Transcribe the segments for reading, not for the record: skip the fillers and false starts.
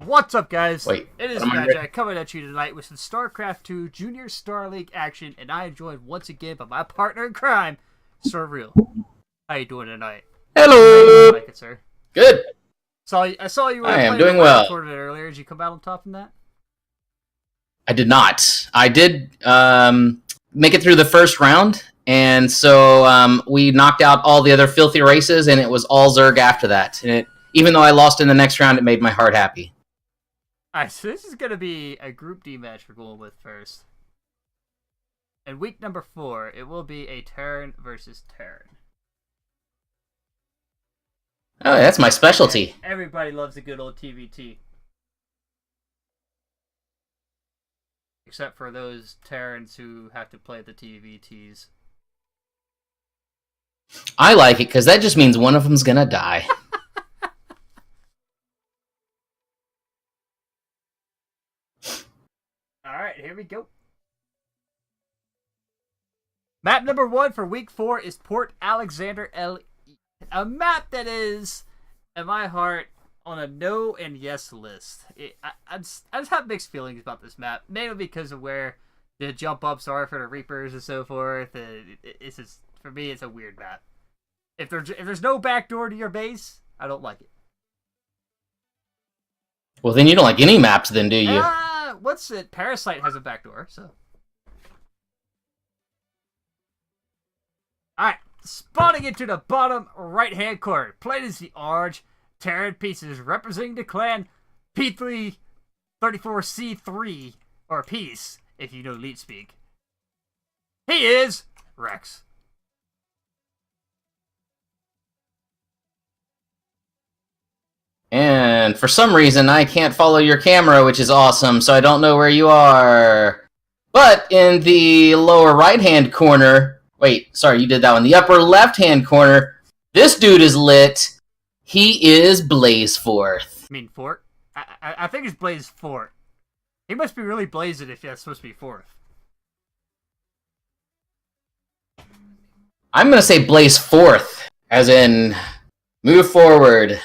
What's up, guys? Wait, it is Magi coming at you tonight with some StarCraft 2 Junior Star League action, and I am joined once again by my partner in crime, Sir Real. How you doing tonight? Hello. Like it, sir. Good. I saw you were I am playing doing well. tournament earlier. Did you come out on top in that? I did not. I did make it through the first round, and so we knocked out all the other filthy races, and it was all Zerg after that. And even though I lost in the next round, it made my heart happy. Alright, so this is going to be a Group D match we're going with first. In week number 4, it will be a Terran versus Terran. Oh, that's my specialty. Everybody loves a good old TVT. Except for those Terrans who have to play the TVTs. I like it because that just means one of them's gonna die. Alright, here we go. Map number 1 for week 4 is Port Alexander LE. A map that is, in my heart, on a no and yes list. I just have mixed feelings about this map, mainly because of where the jump ups are for the Reapers and so forth. It's just, for me, it's a weird map. If there's no backdoor to your base, I don't like it. Well, then you don't like any maps, then, do you? What's it? Parasite has a backdoor, so. Alright, spawning into the bottom right-hand corner. Played as the orange Terran pieces representing the clan P334C3, or Peace, if you know lead speak. He is Rex. And for some reason, I can't follow your camera, which is awesome, so I don't know where you are. But in the lower right-hand corner... Wait, sorry, you did that one. The upper left-hand corner, this dude is lit. He is Blazefort. I mean, Fort? I think it's Blazefort. He must be really blazing if that's supposed to be fourth. I'm going to say Blazeforth, as in move forward.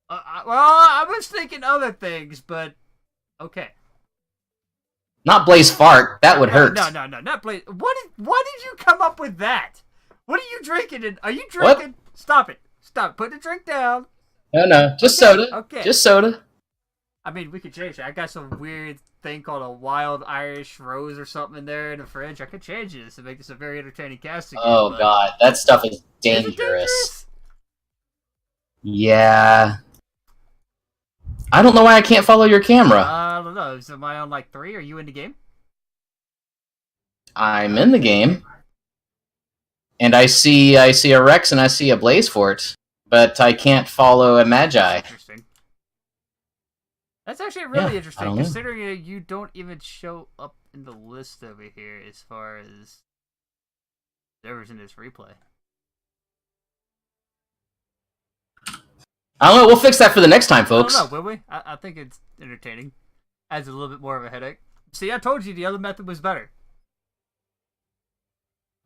Well, I was thinking other things, but okay. Not Blazefart. That would hurt. No, not Blaze. Why did you come up with that? What are you drinking? Are you drinking? What? Stop it. Stop. Put the drink down. No. Just soda. Okay. Just soda. I mean, we could change it. I got some weird thing called a wild Irish rose or something in there in the fridge. I could change this to make this a very entertaining casting. Oh, God. That stuff is dangerous. Is it dangerous? Yeah. I don't know why I can't follow your camera. I don't know. Am I on like 3? Are you in the game? I'm in the game. And I see a Rex and I see a Blazefort, but I can't follow a Magi. That's interesting. That's actually really interesting, considering you don't even show up in the list over here as far as servers in this replay. I don't know. We'll fix that for the next time, folks. I don't know, will we? I think it's entertaining. Adds a little bit more of a headache. See, I told you the other method was better.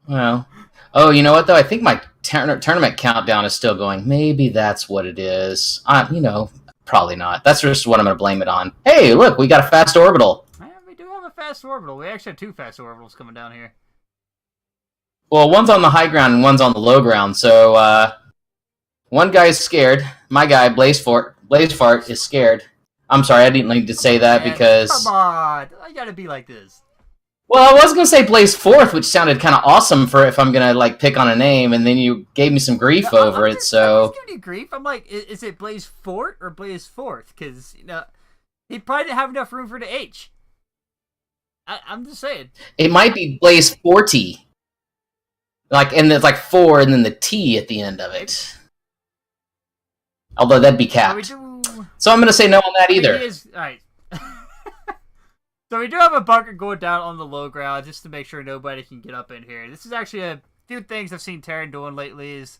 Well, oh, you know what, though? I think my tournament countdown is still going. Maybe that's what it is. Probably not. That's just what I'm going to blame it on. Hey, look, we got a fast orbital. Yeah, we do have a fast orbital. We actually have 2 fast orbitals coming down here. Well, one's on the high ground and one's on the low ground, so, one guy's scared. My guy, Blazefort, is scared. I'm sorry, I didn't need to say that because... Come on! I gotta be like this. Well, I was going to say Blazeforth, which sounded kind of awesome for if I'm going to, like, pick on a name, and then you gave me some grief over it, so... I'm giving you grief. I'm like, is it Blazefort or Blazeforth? Because, he probably didn't have enough room for the H. I'm just saying. It might be Blazeforty. And there's, 4 and then the T at the end of it. Although that'd be capped. So I'm going to say no on that either. Alright. So we do have a bunker going down on the low ground just to make sure nobody can get up in here. This is actually a few things I've seen Terran doing lately is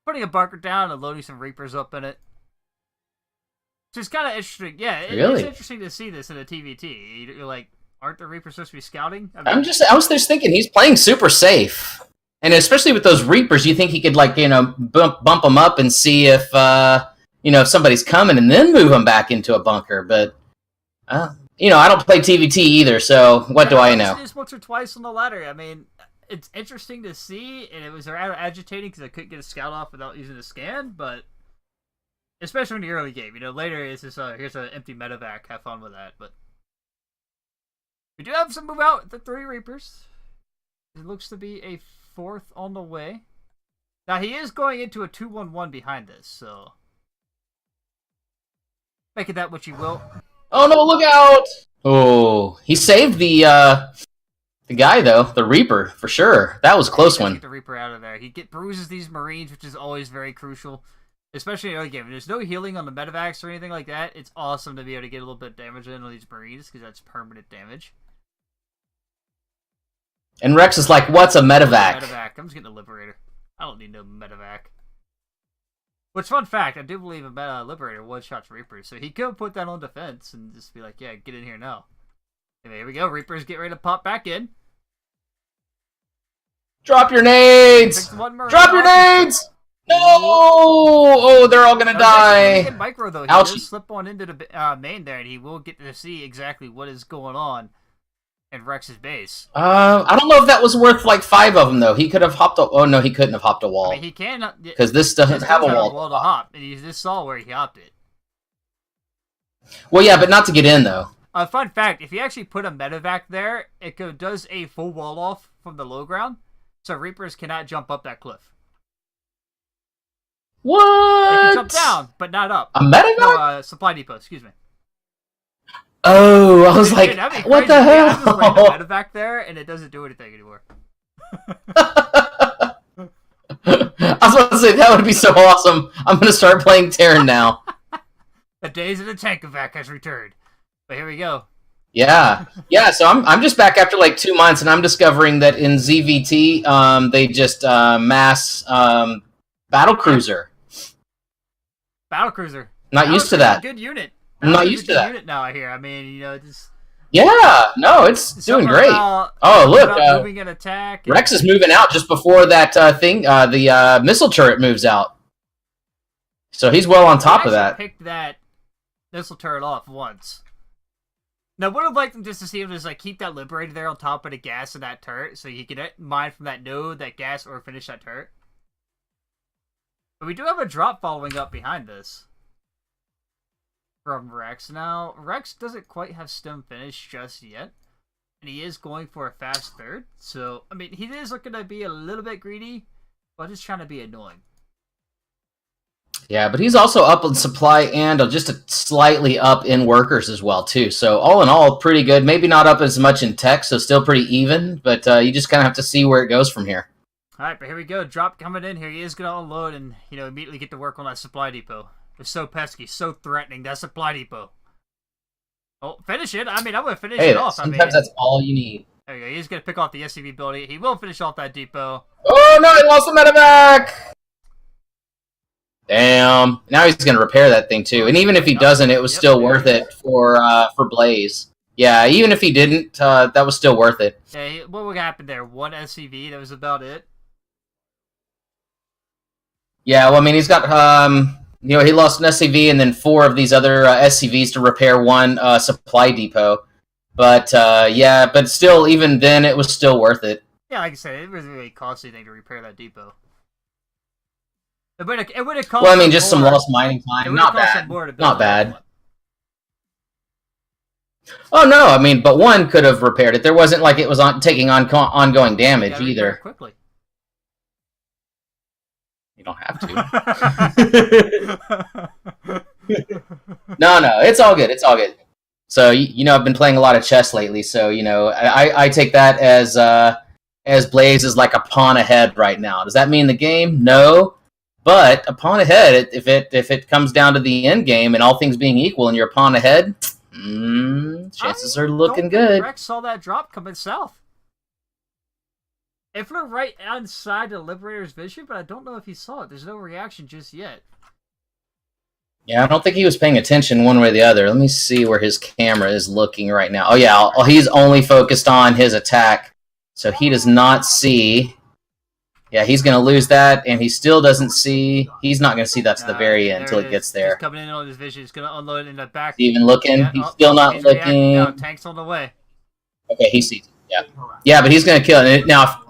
putting a bunker down and loading some Reapers up in it. Which is kind of interesting. Yeah, it's interesting to see this in a TVT. You're like, aren't the Reapers supposed to be scouting? I was just thinking, he's playing super safe. And especially with those Reapers, you think he could, bump them up and see if, if somebody's coming and then move them back into a bunker. But, I don't play TVT either, so what do I know? Just once or twice on the ladder. I mean, it's interesting to see, and it was rather agitating because I couldn't get a scout off without using a scan, but especially in the early game. Later it's just, here's an empty medevac, have fun with that, but we do have some move out with the 3 Reapers. It looks to be a 4th on the way. Now, he is going into a 2-1-1 behind this, so make it that what you will. Oh, no, look out! Oh, he saved the guy, though. The Reaper, for sure. That was a close one. Get the Reaper out of there. He bruises these Marines, which is always very crucial. Especially in the early game. If there's no healing on the medevacs or anything like that, it's awesome to be able to get a little bit of damage in on these Marines, because that's permanent damage. And Rex is like, what's a medevac? I'm just getting a Liberator. I don't need no medevac. Which, fun fact, I do believe a Liberator one-shots Reapers, so he could put that on defense and just be like, yeah, get in here now. And here we go, Reapers get ready to pop back in. Drop your nades! Drop your nades! No! Oh, they're all gonna die. Micro, though. He does slip on into the main there, and he will get to see exactly what is going on in Rex's base. I don't know if that was worth like 5 of them, though. He could have hopped a... Oh, no, he couldn't have hopped a wall. I mean, he can... Because this doesn't have a wall to hop, and you just saw where he hopped it. Well, yeah, but not to get in, though. Fun fact, if you actually put a medevac there, it does a full wall off from the low ground, so Reapers cannot jump up that cliff. What? They can jump down, but not up. A medevac? No, supply depot, excuse me. Oh, I was like, what the hell? I just landed a medevac there, and it doesn't do anything anymore. I was about to say, that would be so awesome. I'm going to start playing Terran now. The days of the tankovac has returned. But here we go. Yeah, so I'm just back after like 2 months, and I'm discovering that in ZVT, they just mass battlecruiser. Battlecruiser. Not used to that. Good unit. I'm not used to that. Unit now, I hear. I mean, just... Yeah, no, it's doing great. Oh, look, moving an attack. Rex is moving out just before that the missile turret moves out. So he's well on top of that. Picked that missile turret off once. Now, would have liked them just to see him just like keep that Liberator there on top of the gas of that turret, so he could mine from that node, that gas, or finish that turret. But we do have a drop following up behind this from Rex. Now, Rex doesn't quite have stem finish just yet, and he is going for a fast third. So, I mean, he is looking to be a little bit greedy, but just trying to be annoying. Yeah, but he's also up in supply and just slightly up in workers as well, too. So, all in all, pretty good. Maybe not up as much in tech, so still pretty even, but you just kind of have to see where it goes from here. All right, but here we go. Drop coming in here. He is going to unload and, immediately get to work on that supply depot. It's so pesky, so threatening, that supply depot. Oh, finish it. I mean, I'm going to finish it off. Sometimes that's all you need. There you go. He's going to pick off the SCV building. He will finish off that depot. Oh, no, he lost the medevac! Damn. Now he's going to repair that thing, too. And even if he doesn't, it was still worth it for Blaze. Yeah, even if he didn't, that was still worth it. Yeah, what would happen there? 1 SCV, that was about it? Yeah, well, I mean, he's got, he lost an SCV and then 4 of these other SCVs to repair 1 supply depot. But, yeah, but still, even then, it was still worth it. Yeah, like I said, it was a really costly thing to repair that depot. It would have cost. Well, I mean, just some lost mining time. Not bad. Not bad. Oh, no, I mean, but 1 could have repaired it. There wasn't like it was taking on ongoing damage either. Quickly. You don't have to. No, it's all good. It's all good. So, I've been playing a lot of chess lately, so, I take that as Blaze is like a pawn ahead right now. Does that mean the game? No. But a pawn ahead, if it comes down to the end game and all things being equal and you're a pawn ahead, chances are looking good. Rex saw that drop coming south. It flew right outside the Liberator's vision, but I don't know if he saw it. There's no reaction just yet. Yeah, I don't think he was paying attention one way or the other. Let me see where his camera is looking right now. Oh, yeah, he's only focused on his attack, so he does not see... Yeah, he's going to lose that, and he still doesn't see. He's not going to see that to the very end until it gets there. He's coming in on his vision. He's going to unload it in the back. Even looking? Yeah, he's still not looking. No, tank's on the way. Okay, he sees it. Yeah. Yeah, but he's going to kill it. Now,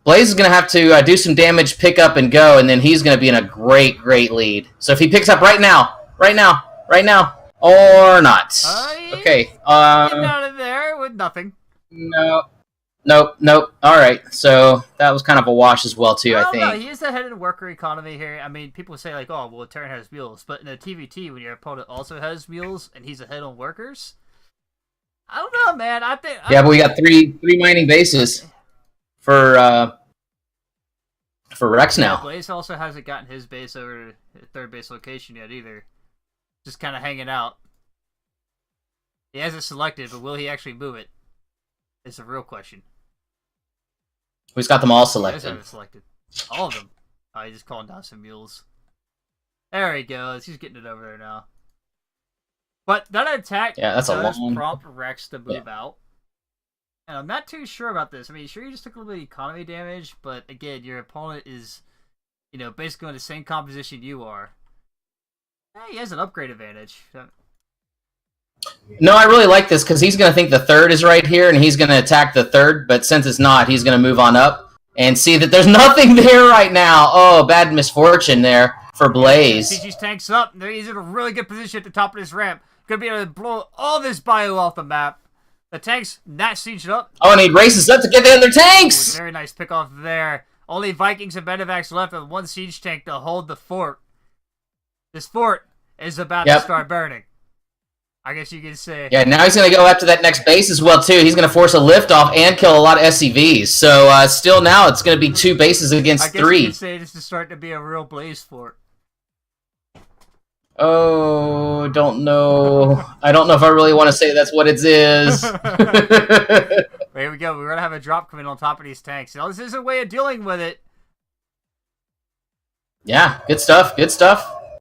Blaze is going to have to do some damage, pick up, and go, and then he's going to be in a great, great lead. So if he picks up right now, or not. Okay. Getting out of there with nothing. Nope. All right, so that was kind of a wash as well, too, I think. No, he is ahead of the worker economy here. I mean, people say, like, oh, well, Terran has mules. But in a TVT, when your opponent also has mules and he's ahead on workers, I don't know, man. But we got three mining bases for Rex now. Blaze also hasn't gotten his base over to third base location yet either. Just kind of hanging out. He hasn't selected, but will he actually move it? It's a real question. He's got them all selected. He hasn't selected. All of them. Oh, he's just calling down some mules. There he goes. He's getting it over there now. But that attack does prompt Rex to move out. And I'm not too sure about this. I mean, sure, you just took a little bit of economy damage, but again, your opponent is, basically in the same composition you are. He has an upgrade advantage. No, I really like this because he's going to think the third is right here, and he's going to attack the third, but since it's not, he's going to move on up and see that there's nothing there right now. Oh, bad misfortune there for Blaze. CG's tanks up. He's in a really good position at the top of this ramp. Going to be able to blow all this bio off the map. The tank's not sieged up. Oh, and he races up to get the other tanks! Ooh, very nice pick off there. Only Vikings and Medivacs left with one siege tank to hold the fort. This fort is about to start burning. I guess you could say. Yeah, now he's going to go after that next base as well, too. He's going to force a lift-off and kill a lot of SCVs. So, still now, it's going to be 2 bases against 3. I guess you could say this is starting to be a real Blazefort. Oh, don't know. I don't know if I really want to say that's what it is. Here we go. We're going to have a drop coming on top of these tanks. Now, this is a way of dealing with it. Yeah, good stuff.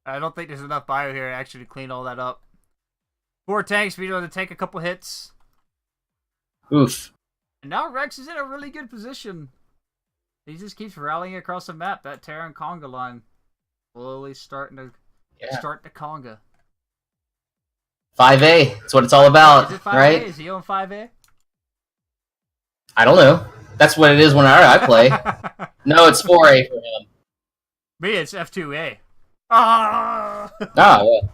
I don't think there's enough bio here to actually clean all that up. 4 tanks being able to take a couple hits. Oof. And now Rex is in a really good position. He just keeps rallying across the map. That Terran conga line slowly starting to start the conga. 5A. That's what it's all about, is it 5A? Right? Is he on 5A? I don't know. That's what it is when I play. No, it's 4A for him. Me, it's F2A. Ah! Well.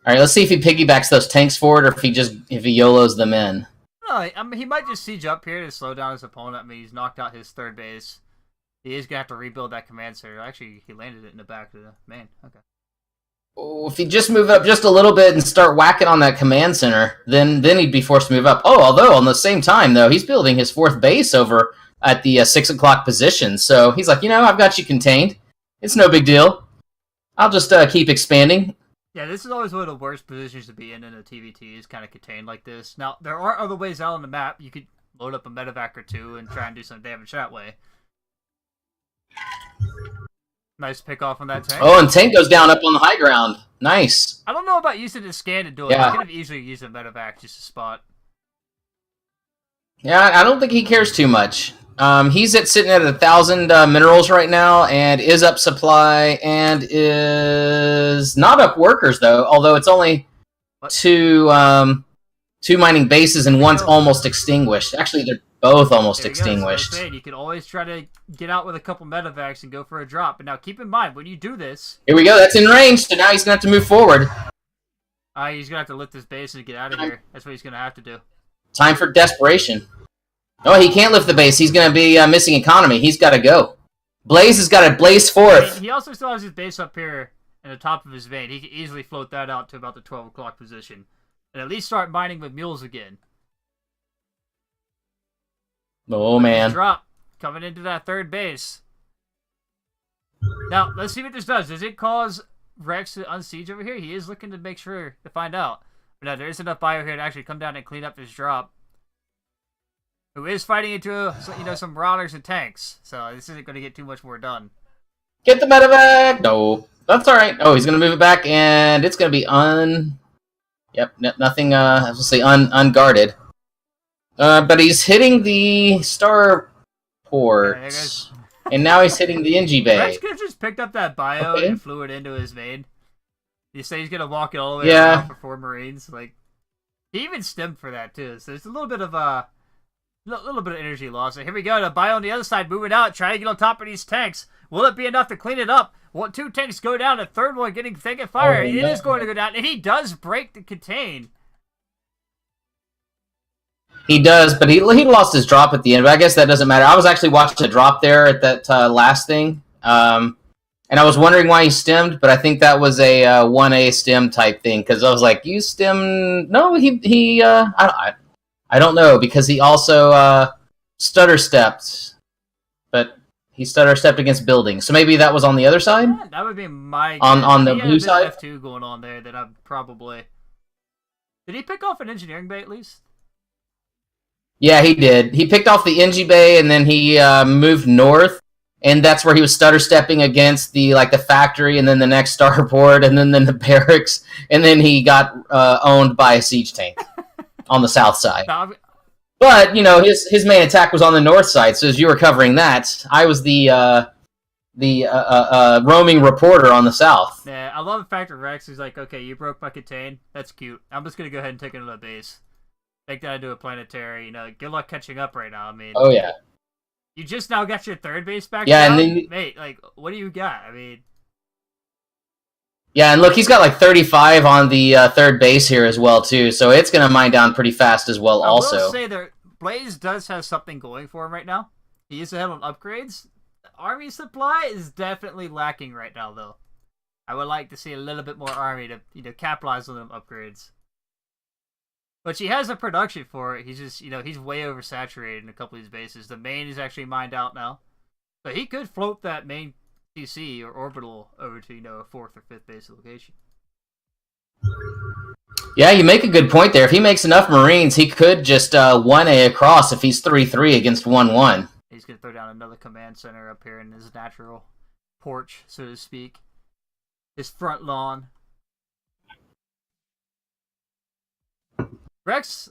All right, let's see if he piggybacks those tanks forward, or if he YOLOs them in. No, I mean, he might just siege up here to slow down his opponent. I mean, he's knocked out his third base. He is gonna have to rebuild that command center. Actually, he landed it in the back of the main. Okay. Oh, if he just move up just a little bit and start whacking on that command center, then he'd be forced to move up. Oh, although on the same time though, he's building his 4th base over at the 6 o'clock position. So he's like, I've got you contained. It's no big deal. I'll just keep expanding. Yeah, this is always one of the worst positions to be in a TVT, is kind of contained like this. Now, there are other ways out on the map. You could load up a medevac or 2 and try and do some damage that way. Nice pick off on that tank. Oh, and tank goes down up on the high ground. Nice. I don't know about using the scan to do it. I could have easily used a medevac just to spot. Yeah, I don't think he cares too much. He's sitting at 1,000 minerals right now, and is up supply, and is not up workers though. Although it's only 2 mining bases, and one's almost extinguished. Actually, they're both almost extinguished. So you can always try to get out with a couple medevacs and go for a drop. But now keep in mind, when you do this... Here we go, that's in range, so now he's going to have to move forward. He's going to have to lift his base and get out of here. That's what he's going to have to do. Time for desperation. Oh, he can't lift the base. He's going to be missing economy. He's got to go. Blaze has got to Blazefort. He also still has his base up here in the top of his vein. He can easily float that out to about the 12 o'clock position. And at least start mining with mules again. Oh, man. Drop coming into that third base. Now, let's see what this does. Does it cause Rex to unsiege over here? He is looking to make sure to find out. But no, there is enough bio here to actually come down and clean up this drop. Who is fighting into, some marauders and tanks. So this isn't going to get too much more done. Get the medevac! No. That's alright. Oh, he's going to move it back, and it's going to be Yep, nothing, I was going to say unguarded. But he's hitting the star port. And now he's hitting the NG Bay. Rex could have just picked up that bio Okay. and flew it into his main. You say he's gonna walk it all the way around for 4 Marines. Like, he even stemmed for that too. So there's a little bit of energy loss. So here we go. The bio on the other side moving out, trying to get on top of these tanks. Will it be enough to clean it up? Will 2 tanks go down? The third one taking fire. It is going to go down, and he does break the contain. He does, but he lost his drop at the end. But I guess that doesn't matter. I was actually watching a drop there at that last thing, and I was wondering why he stemmed. But I think that was a 1A stem type thing because I was like, "You stem?" No, I don't know because he also stutter stepped, but he stutter stepped against buildings. So maybe that was on the other side. Yeah, that would be my on the blue side. F2 going on there that I'm probably. Did he pick off an engineering bay at least? Yeah, he did. He picked off the NG Bay, and then he moved north, and that's where he was stutter stepping against the factory, and then the next starboard, and then the barracks, and then he got owned by a siege tank on the south side. But his main attack was on the north side, so as you were covering that, I was the roaming reporter on the south. Yeah, I love the fact that Rex is like, okay, you broke my contain. That's cute. I'm just gonna go ahead and take another base. Make that into a planetary. Good luck catching up right now. I mean, oh yeah, you just now got your third base back. Yeah, down? and then mate, like, what do you got? I mean, yeah, and look, he's got like 35 on the third base here as well too, so it's gonna mine down pretty fast as well. I also, will say that Blaze does have something going for him right now. He is ahead on upgrades. The army supply is definitely lacking right now, though. I would like to see a little bit more army to capitalize on them upgrades. But she has a production for it. He's just, he's way oversaturated in a couple of these bases. The main is actually mined out now. So he could float that main TC or orbital over to, a 4th or 5th base location. Yeah, you make a good point there. If he makes enough Marines, he could just 1A across if he's 3-3 against 1-1. He's going to throw down another command center up here in his natural porch, so to speak. His front lawn. Rex.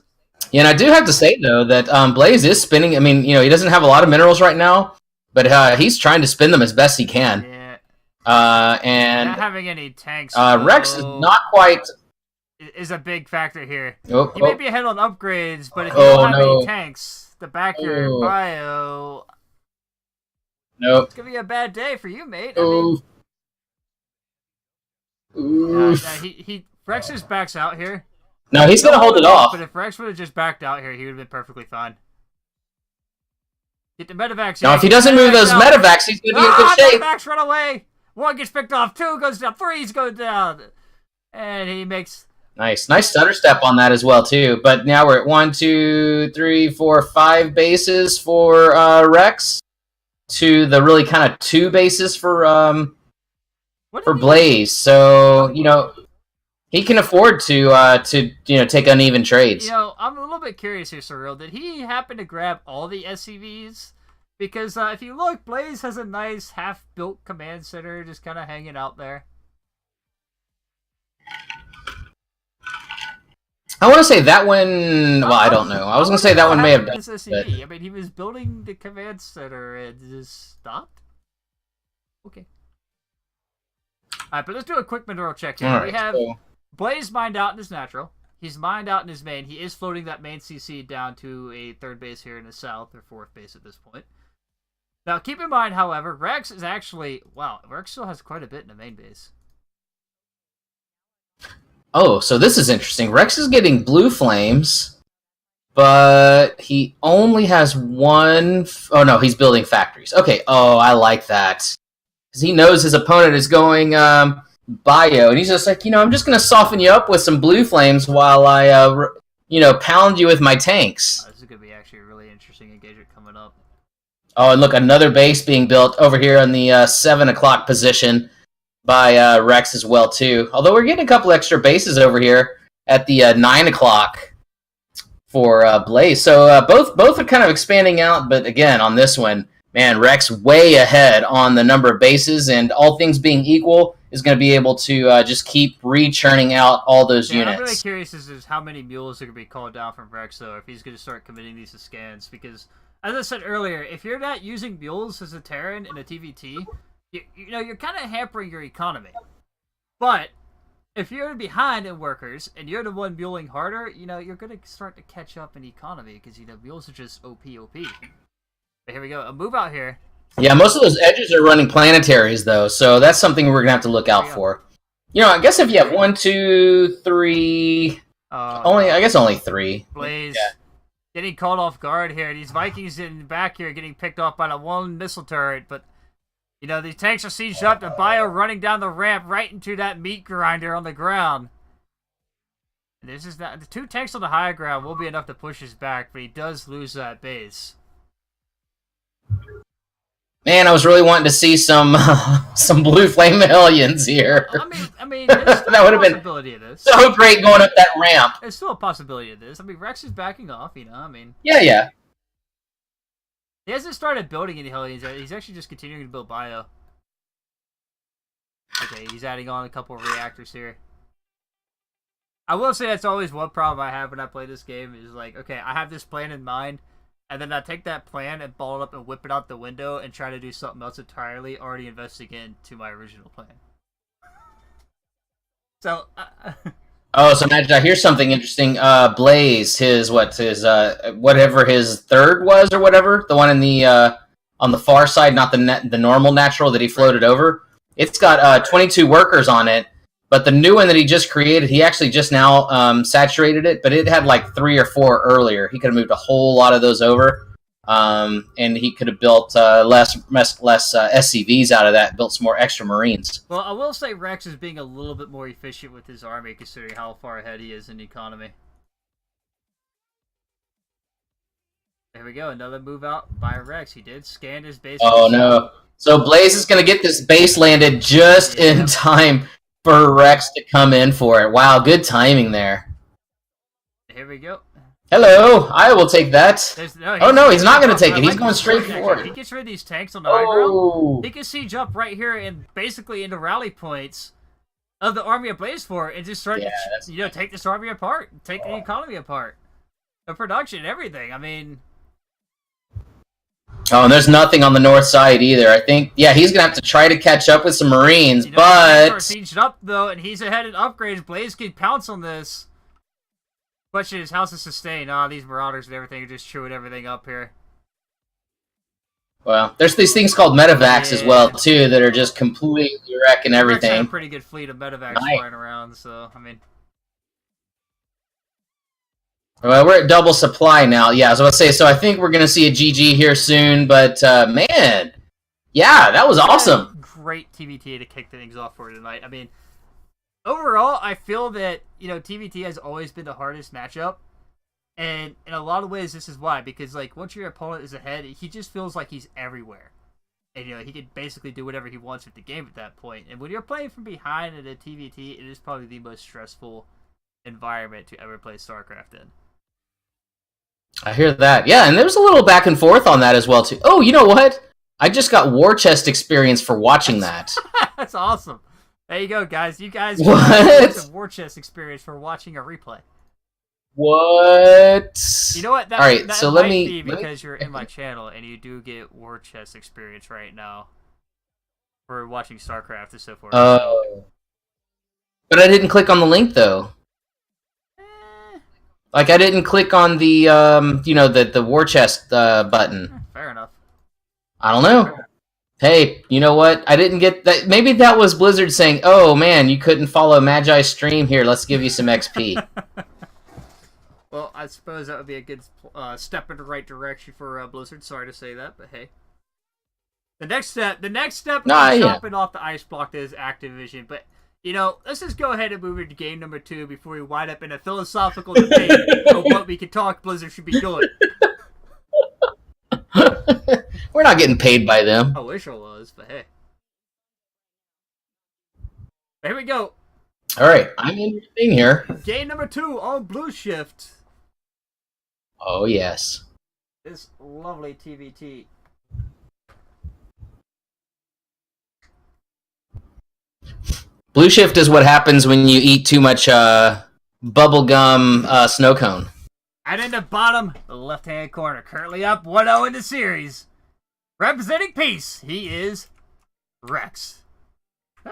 Yeah, and I do have to say, though, that Blaze is spinning. I mean, he doesn't have a lot of minerals right now, but he's trying to spin them as best he can. Yeah. And not having any tanks. Rex is not quite... is a big factor here. Oh, he may be ahead on upgrades, but if you don't have any tanks to back your bio... Nope. It's going to be a bad day for you, mate. Rex just backs out here. No, he's going to hold it off. But if Rex would have just backed out here, he would have been perfectly fine. Get the medevacs. Now, if he doesn't move those medevacs, he's going to be in good shape. Medevacs run away. 1 gets picked off. 2 goes down. 3 goes down. And he makes... Nice stutter step on that as well, too. But now we're at 1, 2, 3, 4, 5 bases for Rex. To the really kind of 2 bases for Blaze. So, he can afford to take uneven trades. I'm a little bit curious here, Surreal. Did he happen to grab all the SCVs? Because if you look, Blaze has a nice half-built command center just kind of hanging out there. I want to say that one... Well, I don't know. I was going to say that one may have done SCV. I mean, he was building the command center and just stopped? Okay. Alright, but let's do a quick mineral check here. We have Blaze mined out in his natural. He's mined out in his main. He is floating that main CC down to a 3rd base here in the south, or 4th base at this point. Now, keep in mind, however, Rex is actually... Wow, Rex still has quite a bit in the main base. Oh, so this is interesting. Rex is getting blue flames, but he only has 1... Oh, no, he's building factories. Okay, I like that. Because he knows his opponent is going bio, and he's just like, I'm just going to soften you up with some blue flames while I, pound you with my tanks. This is going to be actually a really interesting engagement coming up. Oh, and look, another base being built over here in the 7 o'clock position by Rex as well, too. Although we're getting a couple extra bases over here at the 9 o'clock for Blaze. So both are kind of expanding out, but again, on this one, man, Rex way ahead on the number of bases, and all things being equal, is going to be able to just keep re-churning out all those units. I'm really curious as to how many mules are going to be called down from Rex, though, if he's going to start committing these to scans, because as I said earlier, if you're not using mules as a Terran in a TVT, you're kind of hampering your economy. But if you're behind in workers and you're the one muling harder, you're gonna start to catch up in economy because mules are just OP. But here we go, a move out here. Yeah, most of those edges are running planetaries though, so that's something we're gonna have to look out for. I guess if you have 1, 2, 3, I guess only 3. Blaze. Yeah. Getting caught off guard here. These Vikings in the back here getting picked off by the one missile turret, but these tanks are sieged up. The bio running down the ramp right into that meat grinder on the ground. And this is the 2 tanks on the high ground will be enough to push his back, but he does lose that base. Man, I was really wanting to see some blue flame aliens here. I mean, that would have been so great going up that ramp. There's still a possibility of this. I mean, Rex is backing off. Yeah. He hasn't started building any Hellions. He's actually just continuing to build bio. Okay, he's adding on a couple of reactors here. I will say that's always one problem I have when I play this game is like, okay, I have this plan in mind. And then I take that plan and ball it up and whip it out the window and try to do something else entirely, already investing into my original plan. So, so Magi, here's something interesting. Blaze, whatever his third was or whatever, the one in the on the far side, not the normal natural that he floated over. It's got 22 workers on it. But the new one that he just created, he actually just now saturated it, but it had like 3 or 4 earlier. He could have moved a whole lot of those over, and he could have built less SCVs out of that, built some more extra Marines. Well, I will say Rex is being a little bit more efficient with his army, considering how far ahead he is in economy. There we go, another move out by Rex. He did scan his base. Oh, no. So Blaze is going to get this base landed just in time for Rex to come in for it. Wow, good timing there. Here we go. Hello, I will take that. He's not going to take it. He's going straight for it. He gets rid of these tanks on the high ground. He can siege up right here and basically into rally points of the army of Blazefort and just start to take this army apart, take the economy apart, the production, everything. I mean. Oh, and there's nothing on the north side either. I think, he's going to have to try to catch up with some Marines, but. Sieged up, though, and he's ahead in upgrades. Blaze can pounce on this. Question is, how's it sustain? These Marauders and everything are just chewing everything up here. Well, there's these things called medevacs as well, too, that are just completely wrecking everything. There's a pretty good fleet of medevacs flying around, so, I mean. Well, we're at double supply now. Yeah, I was about to say, so I think we're going to see a GG here soon, but, man, that was awesome. Great TVT to kick things off for tonight. I mean, overall, I feel that, TVT has always been the hardest matchup, and in a lot of ways, this is why, because, like, once your opponent is ahead, he just feels like he's everywhere. And, he can basically do whatever he wants with the game at that point. And when you're playing from behind in a TVT, it is probably the most stressful environment to ever play StarCraft in. I hear that. Yeah, and there's a little back and forth on that as well, too. Oh, you know what? I just got war chest experience for watching that. That's awesome. There you go, guys. You guys got some war chest experience for watching a replay. What? You know what? That might be because you're in my channel and you do get war chest experience right now for watching StarCraft and so forth. Oh. But I didn't click on the link, though. Like, I didn't click on the, the war chest button. Fair enough. I don't know. Hey, you know what? I didn't get that. Maybe that was Blizzard saying, oh, man, you couldn't follow Magi's stream here. Let's give you some XP. Well, I suppose that would be a good step in the right direction for Blizzard. Sorry to say that, but hey. The next step chopping off the ice block is Activision, but... let's just go ahead and move into game number 2 before we wind up in a philosophical debate of what we can talk Blizzard should be doing. We're not getting paid by them. I wish I was, but hey. Here we go. All right, I'm in your thing here. Game number 2 on Blue Shift. Oh, yes. This lovely TVT. Blue shift is what happens when you eat too much bubblegum snow cone. And in the bottom left-hand corner, currently up 1-0 in the series, representing peace, he is Rex. There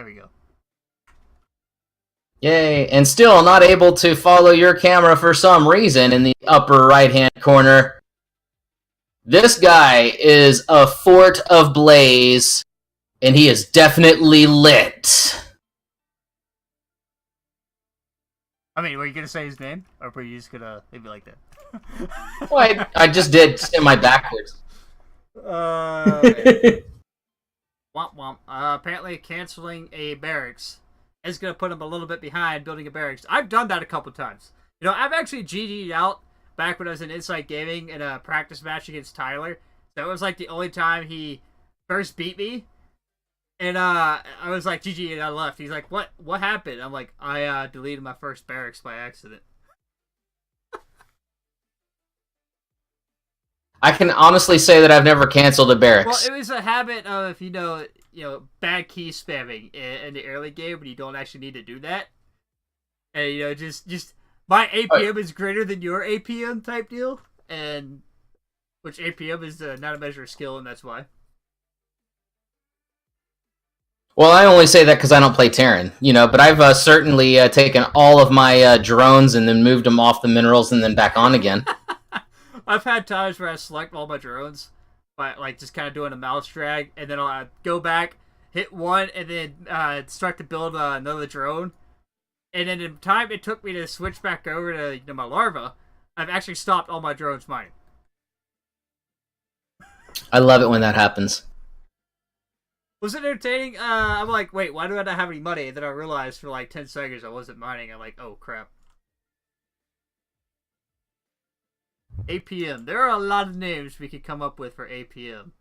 we go. Yay, and still not able to follow your camera for some reason in the upper right-hand corner. This guy is a fort of blaze, and he is definitely lit. I mean, were you going to say his name? Or were you just going to leave it like that? Well, I just did semi-backwards. Womp womp. Apparently canceling a barracks is going to put him a little bit behind building a barracks. I've done that a couple times. You know, I've actually GG'd out back when I was in Insight Gaming in a practice match against Tyler. That was like the only time he first beat me. And I was like, GG, and I left. He's like, what happened? I'm like, I deleted my first barracks by accident. I can honestly say that I've never canceled a barracks. Well, it was a habit of, you know, bad key spamming in the early game when you don't actually need to do that. And, you know, just my APM is greater than your APM type deal. And, which APM is not a measure of skill, and that's why. Well, I only say that because I don't play Terran, you know, but I've certainly taken all of my drones and then moved them off the minerals and then back on again. I've had times where I select all my drones by, like, just kind of doing a mouse drag, and then I'll go back, hit one, and then start to build another drone. And then the time it took me to switch back over to, you know, my larva, I've actually stopped all my drones mining. I love it when that happens. Was it entertaining? I'm like, wait, why do I not have any money? And then I realized for like 10 seconds I wasn't mining. I'm like, oh crap. APM. There are a lot of names we could come up with for APM.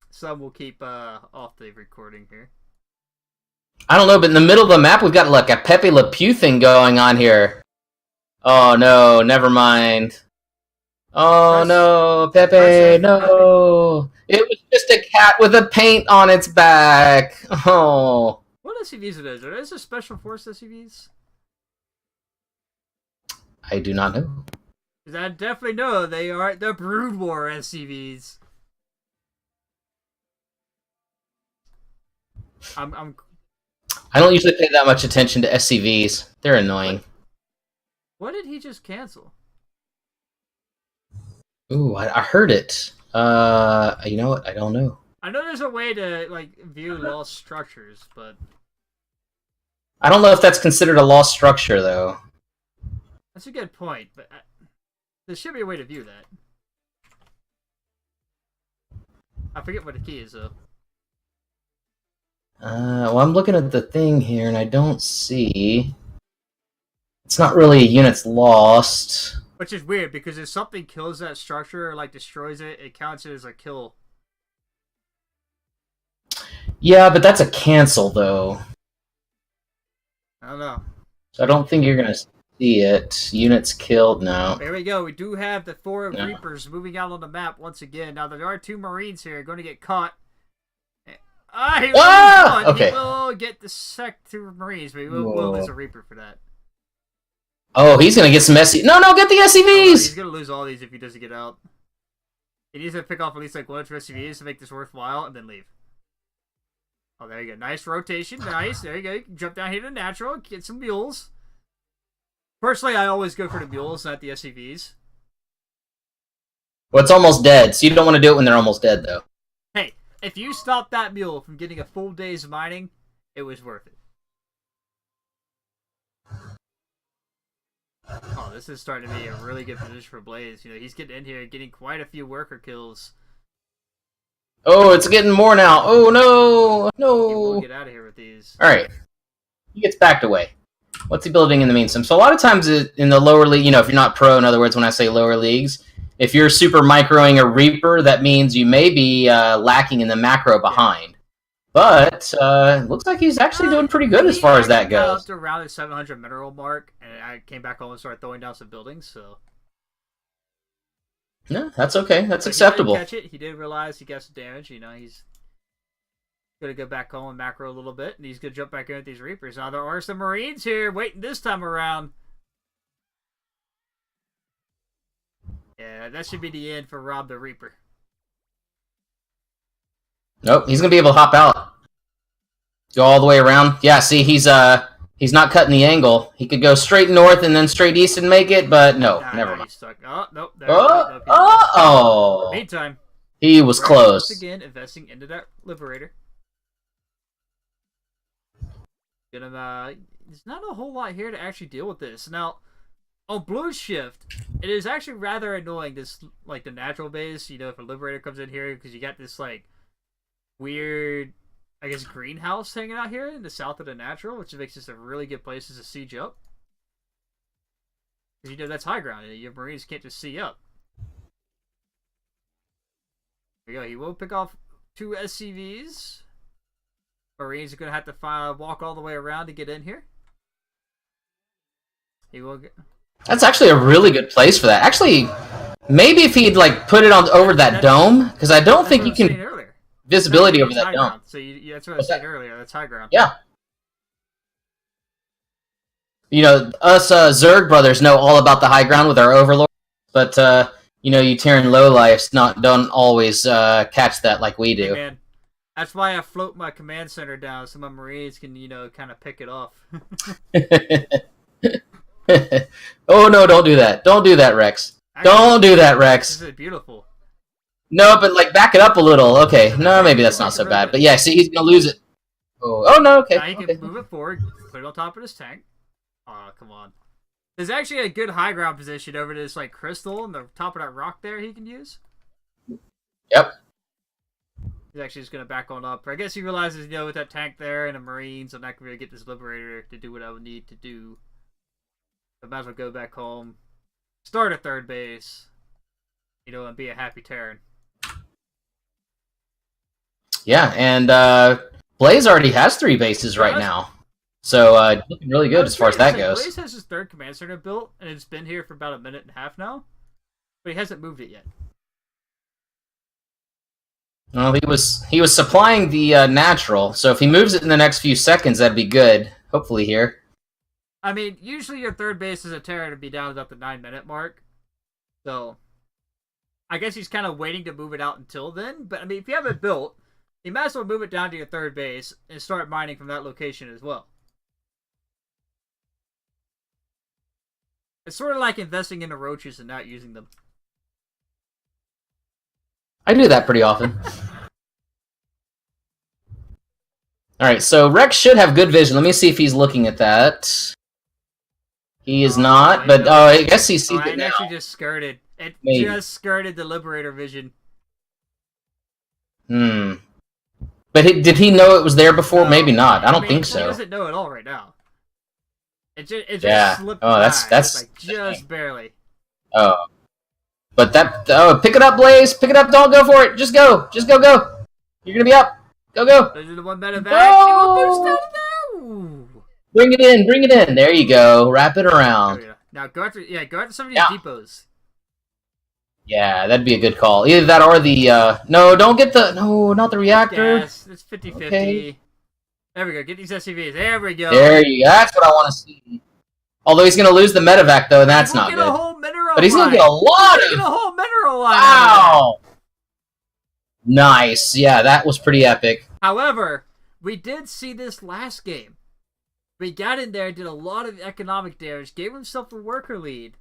Some we'll keep off the recording here. I don't know, but in the middle of the map we've got like a Pepe Le Pew thing going on here. Oh no, never mind. Oh no, Pepe, no. It was just a cat with a paint on its back. Oh. What SUVs are those? Are those the Special Force SUVs? I do not know. Because I definitely know they are the Brood War SUVs. I don't usually pay that much attention to SCVs. They're annoying. What did he just cancel? Ooh, I heard it. You know what? I don't know. I know there's a way to, like, view lost structures, but... I don't know if that's considered a lost structure, though. That's a good point, but there should be a way to view that. I forget what the key is, though. Well, I'm looking at the thing here, and I don't see... It's not really a unit's lost. Which is weird, because if something kills that structure, or, like, destroys it, it counts it as a kill. Yeah, but that's a cancel, though. I don't know. So I don't think you're going to see it. Units killed now. There we go. We do have the Thor of Reapers moving out on the map once again. Now, there are 2 Marines here going to get caught. Okay. He will get the sector Marines, but he will lose a Reaper for that. Oh, he's going to get some SCVs. No, get the SCVs! He's going to lose all these if he doesn't get out. He needs to pick off at least like 1 or 2 SCVs to make this worthwhile, and then leave. Oh, there you go. Nice rotation. Nice. There you go. You can jump down here to natural, get some mules. Personally, I always go for the mules, not the SCVs. Well, it's almost dead, so you don't want to do it when they're almost dead, though. Hey, if you stop that mule from getting a full day's mining, it was worth it. Oh, this is starting to be a really good position for Blaze. You know, he's getting in here, getting quite a few worker kills. Oh, it's getting more now. Oh, no. No. He will get out of here with these. All right. He gets backed away. What's he building in the meantime? So a lot of times in the lower league, you know, if you're not pro, in other words, when I say lower leagues, if you're super microing a Reaper, that means you may be lacking in the macro behind. But it looks like he's actually doing pretty good as far as that goes. Up to around the 700 mineral mark, and I came back home and started throwing down some buildings. So no, that's okay. That's acceptable. He did catch it. He did realize he got some damage. You know, he's Gonna go back home and macro a little bit, and he's gonna jump back in with these Reapers. Now there are some Marines here waiting this time around. Yeah, that should be the end for Rob the Reaper. Nope, he's gonna be able to hop out. Go all the way around. Yeah, see, he's not cutting the angle. He could go straight north and then straight east and make it, but no, never mind. He's stuck. Oh, nope. Oh! Meantime, He was close. Once again, investing into that Liberator. There's not a whole lot here to actually deal with this. Now, on Blue Shift, it is actually rather annoying, this, like, the natural base, you know, if a Liberator comes in here, because you got this, like, weird, I guess, greenhouse hanging out here in the south of the natural, which makes this a really good place to siege up. Because, you know, that's high ground, and your Marines can't just see up. There we go. He will pick off 2 SCVs. Marines are going to have to walk all the way around to get in here. He will get... That's actually a really good place for that. Actually, maybe if he'd like put it on over that dome, because I don't think you can visibility over that dome. So that's what I was saying earlier. That's high ground. Yeah. You know, us Zerg brothers know all about the high ground with our overlord, but you know, you Terran lowlifes don't always catch that like we do. Hey, man. That's why I float my command center down so my Marines can, you know, kind of pick it off. Oh no, don't do that. Don't do that, Rex. Actually, don't do that, Rex. This is beautiful. No, but like back it up a little. Okay, no, maybe that's not so bad. But yeah, see, he's gonna lose it. Oh no, okay. Now he can move it forward, put it on top of his tank. Oh, come on. There's actually a good high ground position over this like crystal and the top of that rock there he can use. Yep. He's actually just going to back on up. I guess he realizes, you know, with that tank there and the Marines, I'm not going to be able to get this Liberator to do what I would need to do. I might as well go back home, start a third base, you know, and be a happy Terran. Yeah, and Blaze already has 3 bases right now. So, looking really good as far as that goes. Blaze has his 3rd command center built, and it's been here for about a minute and a half now. But he hasn't moved it yet. Well, he was supplying the natural, so if he moves it in the next few seconds, that'd be good. Hopefully here. I mean, usually your 3rd base as a Terran would be down about the 9-minute mark. So, I guess he's kind of waiting to move it out until then. But, I mean, if you have it built, you might as well move it down to your 3rd base and start mining from that location as well. It's sort of like investing in the roaches and not using them. I do that pretty often. Alright, so Rex should have good vision. Let me see if he's looking at that. He is not, but I guess he sees it now. It actually just skirted. It just skirted the Liberator vision. But did he know it was there before? Maybe not. I don't think so. He doesn't know at all right now. It just slipped by. That's like just barely. Oh. But pick it up, Blaze. Pick it up. Don't go for it. Just go. Just go. You're gonna be up. Go. Those are the one medevac. No! Bring it in. There you go. Wrap it around. Now go after some of these depots. Yeah, that'd be a good call. Either that or the no, don't get not the reactor. Yes, it's 50-50. Okay. There we go. Get these SCVs. There we go. There you go. That's what I want to see. Although he's going to lose the medevac, though, and that's not good. But he's going to get a lot of... a whole mineral line. Wow! Nice. Yeah, that was pretty epic. However, we did see this last game. We got in there, did a lot of economic damage, gave himself a worker lead.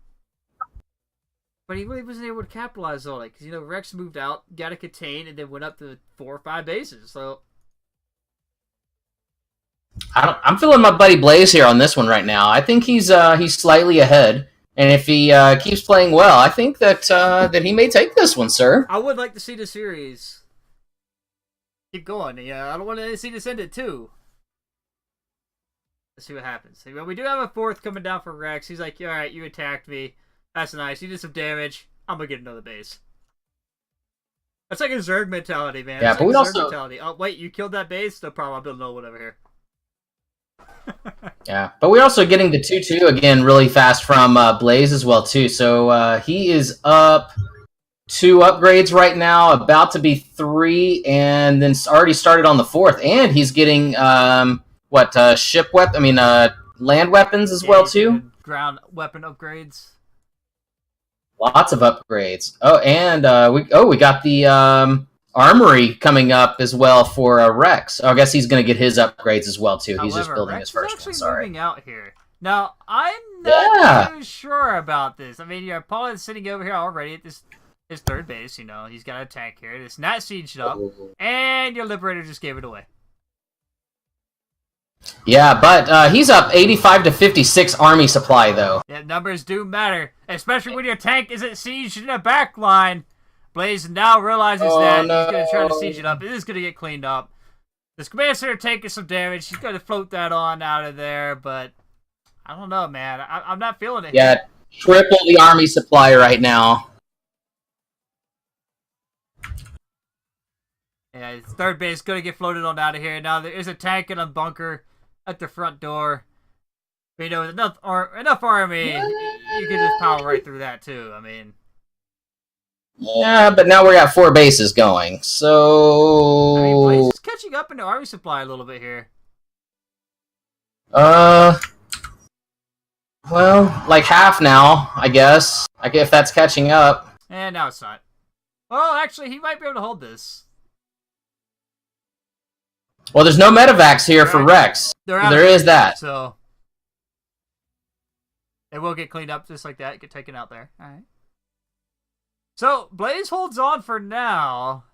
But he really wasn't able to capitalize on it. Because, you know, Rex moved out, got a contain, and then went up to 4 or 5 bases. So... I'm feeling my buddy Blaze here on this one right now. I think he's slightly ahead, and if he keeps playing well, I think that that he may take this one, sir. I would like to see the series keep going. Yeah, I don't want to see this ended too. Let's see what happens. Well, we do have a 4th coming down for Rex. He's like, all right, you attacked me. That's nice. You did some damage. I'm gonna get another base. That's like a Zerg mentality, man. Yeah, but we also... mentality. Oh wait, you killed that base? No problem. I'll build another one over here. Yeah, but we're also getting the 2-2 again really fast from Blaze as well too. So he is up 2 upgrades right now, about to be 3, and then already started on the 4th. And he's getting ship weapon? I mean, land weapons as well too. Ground weapon upgrades. Lots of upgrades. Oh, and we got the armory coming up as well for Rex. Oh, I guess he's going to get his upgrades as well too. He's just building Rex his first is actually one. Sorry. moving out here. Now, I'm not too sure about this. I mean, Paul is sitting over here already at his third base. You know, he's got a tank here. It's not sieged up, and your Liberator just gave it away. Yeah, but he's up 85 to 56 army supply, though. Yeah, numbers do matter, especially when your tank isn't sieged in a back line. Blaze now realizes that he's going to try to siege it up. It is going to get cleaned up. This command center taking some damage. He's going to float that on out of there, but I don't know, man. I'm not feeling it. Yeah, triple the army supply right now. Yeah, his third base is going to get floated on out of here. Now, there is a tank and a bunker at the front door. But, with enough army, you can just power right through that, too. I mean... Yeah, but now we got 4 bases going, so... I mean, Blaze is catching up in the army supply a little bit here. Well, like half now, I guess. If that's catching up. And now it's not. Well, actually, he might be able to hold this. Well, there's no medevacs here for Rex. There is that. So it will get cleaned up just like that. Get taken out there. All right. So Blaze holds on for now.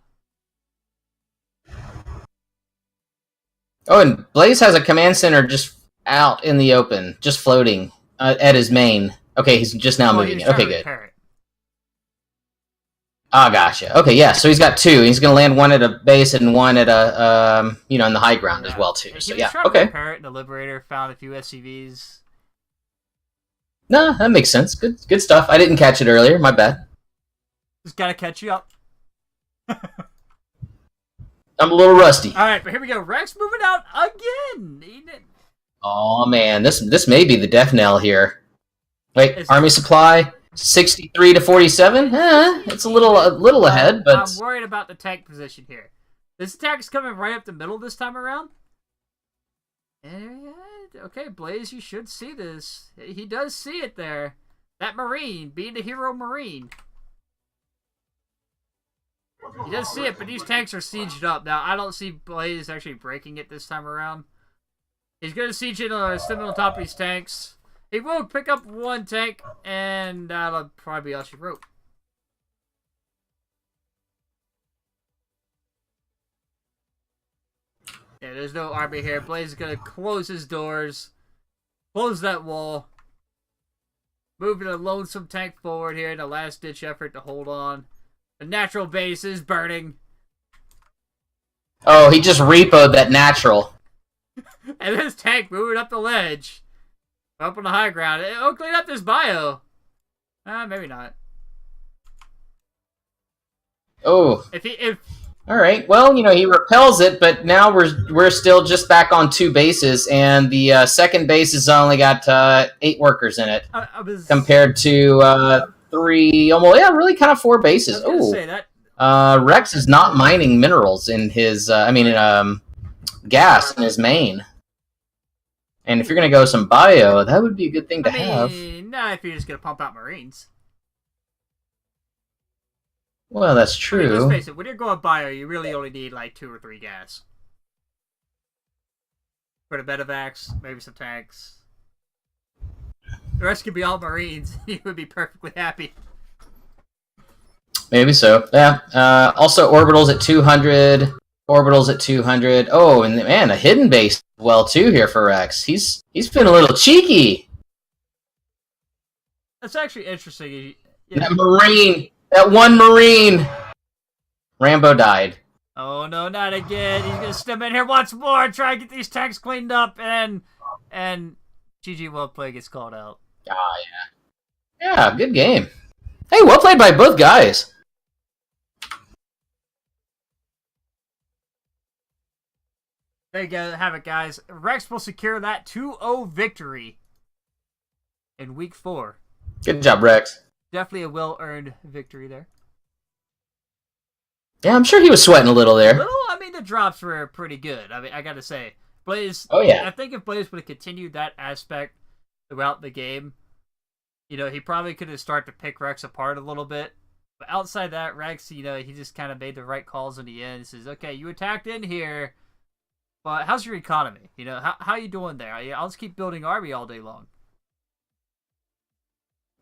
Oh, and Blaze has a command center just out in the open, just floating at his main. Okay, he's just now moving it. Okay, good. Ah, gotcha. Okay, yeah. So he's got 2. He's gonna land one at a base and one at a in the high ground as well too. So yeah, okay. Parrot and the Liberator found a few SCVs. Nah, that makes sense. Good stuff. I didn't catch it earlier. My bad. Just gotta catch you up. I'm a little rusty. All right, but here we go. Rex moving out again. Oh man, this may be the death knell here. Wait, army supply 63 to 47. It's a little ahead, but I'm worried about the tank position here. This attack is coming right up the middle this time around. And, okay, Blaze, you should see this. He does see it there. That Marine, being the hero Marine. He does see it, but these tanks are sieged up. Now, I don't see Blaze actually breaking it this time around. He's going to siege it on on top of these tanks. He will pick up 1 tank, and that'll probably be all she wrote. Yeah, there's no army here. Blaze is going to close his doors. Close that wall. Moving a lonesome tank forward here in a last-ditch effort to hold on. The natural base is burning. Oh, he just repoed that natural. And this tank moving up the ledge. Up on the high ground. It'll clean up this bio. Maybe not. Oh. If all right. Well, he repels it, but now we're still just back on 2 bases, and the second base has only got 8 workers in it, compared to 3, almost really kind of 4 bases. Oh. Rex is not mining minerals in his. Gas in his main. And if you're gonna go some bio, that would be a good thing to have. Not if you're just gonna pump out Marines. Well, that's true. Let's face it, when you're going bio, you really only need like 2 or 3 gas. For the medevacs, maybe some tanks. The rest could be all Marines. You would be perfectly happy. Maybe so. Yeah. Also, orbitals at 200. Orbitals at 200. Oh, and man, a hidden base well too here for Rex. He's been a little cheeky. That's actually interesting. That Marine. That one Marine! Rambo died. Oh no, not again. He's gonna stem in here once more, try and get these tanks cleaned up, and GG well played gets called out. Ah, yeah. Yeah, good game. Hey, well played by both guys. There you go, have it, guys. Rex will secure that 2-0 victory in Week 4. Good job, Rex. Definitely a well-earned victory there. Yeah, I'm sure he was sweating a little there. Little, I mean, the drops were pretty good. I mean, I gotta say, Blaze. Oh yeah. I think if Blaze would have continued that aspect throughout the game, he probably could have started to pick Rex apart a little bit. But outside that, Rex, he just kind of made the right calls in the end. He says, "Okay, you attacked in here, but how's your economy? How you doing there? I'll just keep building army all day long."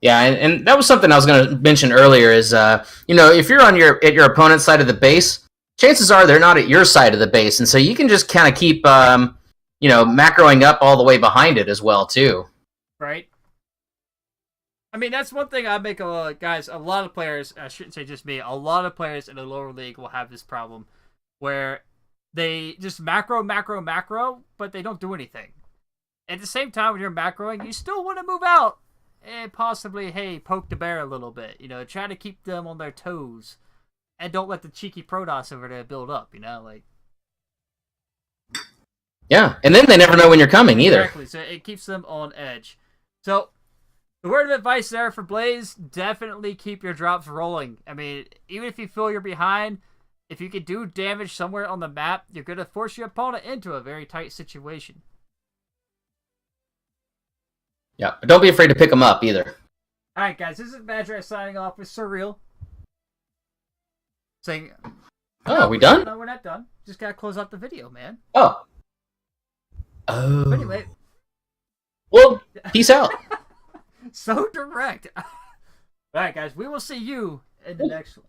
Yeah, and that was something I was going to mention earlier. Is if you're at your opponent's side of the base, chances are they're not at your side of the base, and so you can just kind of keep macroing up all the way behind it as well too. Right. I mean, that's one thing I make guys. A lot of players, I shouldn't say just me. A lot of players in the lower league will have this problem, where they just macro, macro, macro, but they don't do anything. At the same time, when you're macroing, you still want to move out and possibly, hey, poke the bear a little bit. Try to keep them on their toes, and don't let the cheeky Protoss over there build up. Yeah, and then they never know when you're coming either. Exactly. So it keeps them on edge. So the word of advice there for Blaze: definitely keep your drops rolling. I mean, even if you feel you're behind, if you can do damage somewhere on the map, you're going to force your opponent into a very tight situation. Yeah, but don't be afraid to pick them up either. Alright, guys, this is Badger signing off with Surreal. Saying, oh, are we done? No, we're not done. Just gotta close out the video, man. Oh. But anyway. Well, peace out. So direct. Alright, guys, we will see you in the next one.